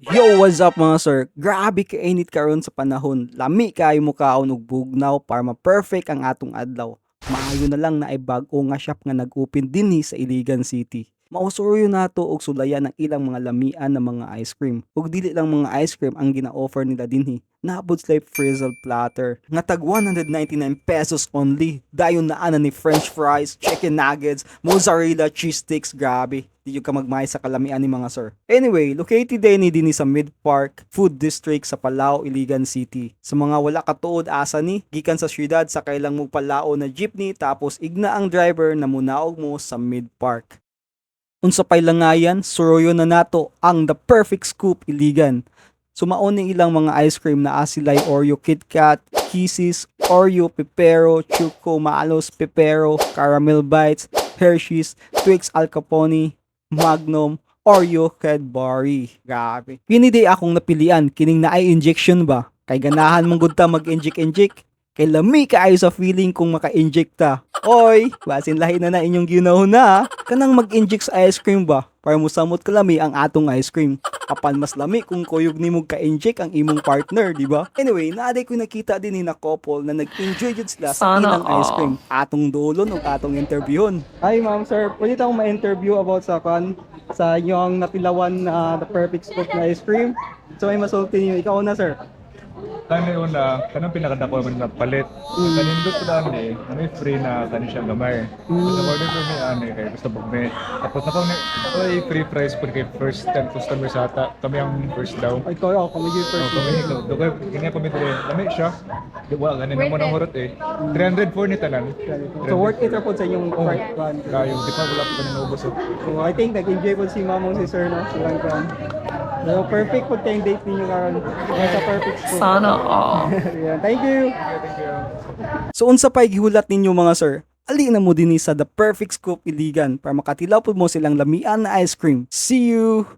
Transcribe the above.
Yo, what's up mga sir? Grabe kainit karon sa panahon. Lami kayo mo kaon og bugnaw para ma-perfect ang atong adlaw. Maayo na lang na ay bag-o nga shop nga nag-open dinhi sa Iligan City. Mausuroyo nato og sulayan ng ilang mga lamian ng mga ice cream. Ug dili lang mga ice cream ang gina-offer nila dinhi. Naabot sila frizzle platter nga tag 199 pesos only. Dayon na ana ni french fries, chicken nuggets, mozzarella cheese sticks, grabe. Di ka magmay sa kalamian ni mga sir. Anyway, located din sa Mid Park Food District sa Palao, Iligan City. Sa mga wala katuod asa ni, gikan sa syudad sa kailang mo palao na jeepney tapos igna ang driver na munaog mo sa Mid Park. Unsa pay langayan, suroyo na nato ang The Perfect Scoop Iligan. Sumaon ni ilang mga ice cream na asilay Oreo KitKat, Kisses, Oreo Pepero, Choco Maalos Pepero, Caramel Bites, Hershey's, Twix Al Capone, Magnum, Oreo Cadbury. Grabe. Kini akong napilian, kining na ay injection ba? Kay ganahan mong gud ta mag-inject-inject. Kay lami kaayo sa feeling kung maka-inject ta. Oy, basin lahi na inyong ginahon na. Kanang mag-inject sa ice cream ba? Para musamot kalami ang atong ice cream. Apan mas lami kung kuyog nimo ka-inject ang imong partner, di ba? Anyway, naaday ko nakita din ni na couple na nag-enjoy jud sila sa ilang ice cream. Atong dolon ug atong interviewon. Hi ma'am, sir. Pwede ta akong ma-interview about sa inyong napilawan na The Perfect Scoop na ice cream. So may masulti niyo. Ikaw na, sir. Kani una, kanang pinakadako man na palit. Kanindot ko lang may free na kani siya gamay. Sa order ko may kay gusto bugme. Tapos na kami ay free price po kay first 10 customers ata. Kami ang first daw. Ay, ikaw ako. Kami yung first. Kami ikaw. Dugay kanya kami dire. Lami siya. Di ba ganin mo nang hurot 300 for ni tanan. So worth it ra po sa inyong price plan. Kayo di pa wala pa ninubos. So I think nag-enjoy po si mamong si sir no. Silang kan. So perfect po tayong date ninyo karon. Sa Perfect Scoop. Sana all. Yeah, thank you. Thank you. So unsa pay gihulat ninyo mga sir? Ali na mo dinhi sa The Perfect Scoop Iligan para makatilaw po mo silang lamian na ice cream. See you!